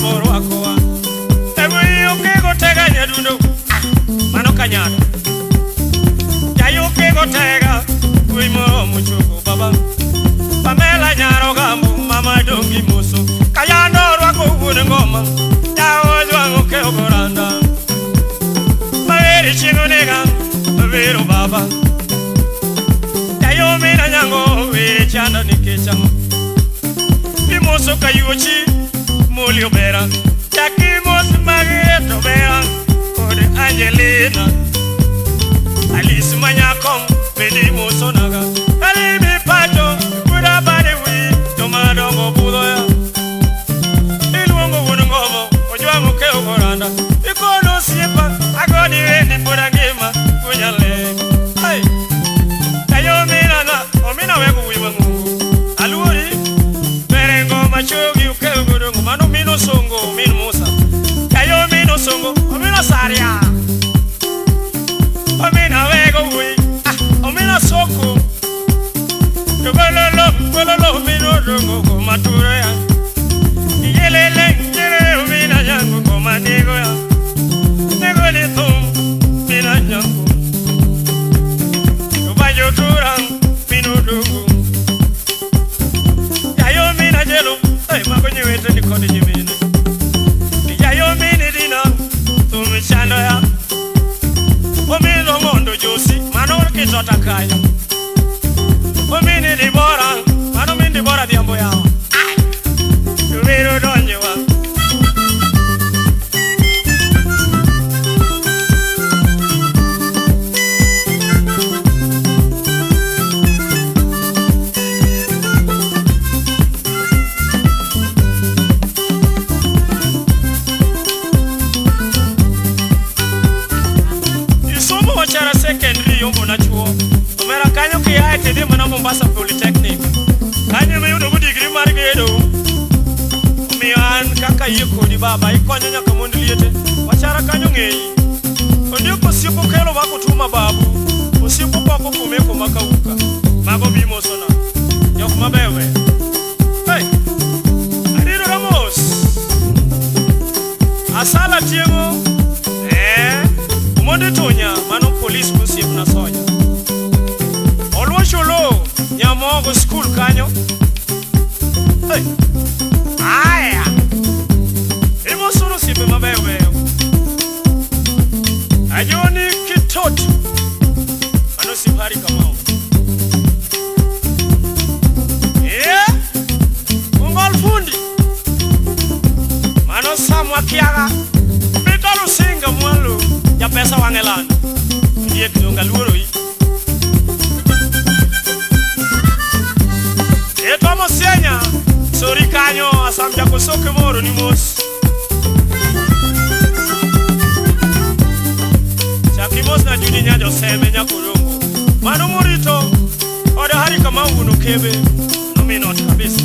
babo rwakoa ewe yokego tega nyadundo mano kanyana yayokego tega kuimo muchugo baba Pamela nyaro gambo mama dongi muso kayando rwako gune ngoma yawo jwango ke ogoranda maweri chingonega mawero baba yayo mina nyango were chanda nikechango Muso kayuchi mulio bera Jackie mos magieto bera Ode Angelina Alice manyakong Bedi muso naga Kalimi pacho Kuda bade wi Tomadongo budo ya Iluongo wunungomo Ojuango keo koranda Ikono sipa Agoni weni purangima Kunyale Hey Kayo mina na Omina wegu wiwa ngungu Aluori Machogi ukeo gudungu Manu mino songo Mino musa Kayo mino songo Omino saria Omina wego ui Omina soko Gololo mino dungu Kumature ya Yelele Yele umina yangu Kumanigo ya Nego litum Mina yangu Kubayo turang Mino dungu Yayo mina jelo Magonye wete ni kodi jimine Yayo mini dina Tumi chando ya Omino mondo josi Mano kitota kaya Omini di bora Mano mini di bora diambo yao Yumiru donye wa Secondary yombo na chuo Omera kanyo kiyae tede mana Mombasa Polytechnic Kanyo me yudo degree margedo Umian kaka yeko di baba Ikonyo nyaka mondi liete Wachara kanyo ngei Ondiko sipo kelo wako tuma babu Usipo pako kumeko makauka Mago bimo sona Yok mabewe Hey Adido Ramos Asala tiengo Umondi tonya mano police kusip na sonya Olwosholo nyamogo school kanyo Hey Aya Imo suru sipe mabewe Ajoni kitot Mano sipari kamao Yeah Ungol fundi Mano samwa kiaga Bikalu singa mwalu Ya pesa wangelana Ndiye kidonga luoro hii Eto mosienya Sori kanyo asamja kusoke moro ni mos Chaki mos na juni nyajo seme nyakulungu Manu murito Ode hari kama unu kebe Nominot kabisa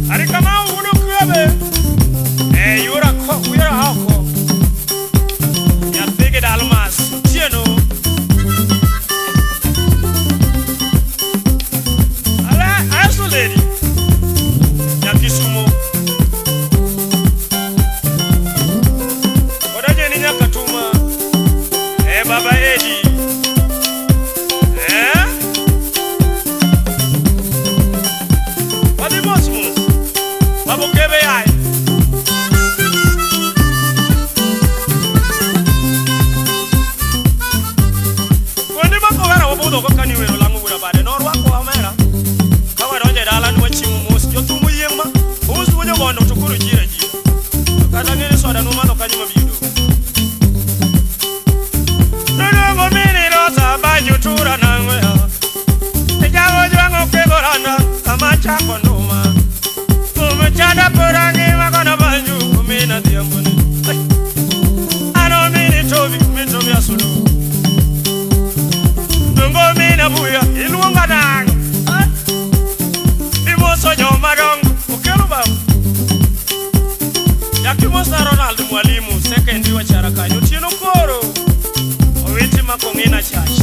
Hari kama unu kebe Uyara hako Ya pege da almas Tieno Ale aso lady Ya kisumo Odaje ni nyaka tuma Baba Edi Wadi mosmo Babu kebe yai Ko kani wero langu bura bade no rwako amera kawa ronje dala nwa chimu mos jotumu yemba uzu bonyo bondo tukuru jira kada ngene soda no mano kanyuma bido Nongo mini rota banyu tura nangwe Ejago jwango kegorana kama chako numa Umechada purangi makona banyu kumina diambuni Ano mini tobi mintobi asulu Nungo mina buya iluonga dang Imoso nyoma dong Ukelu babu Yakimosa Ronald mwalimu Secondary wa charakanyo Tieno koro Owiti makongina chashi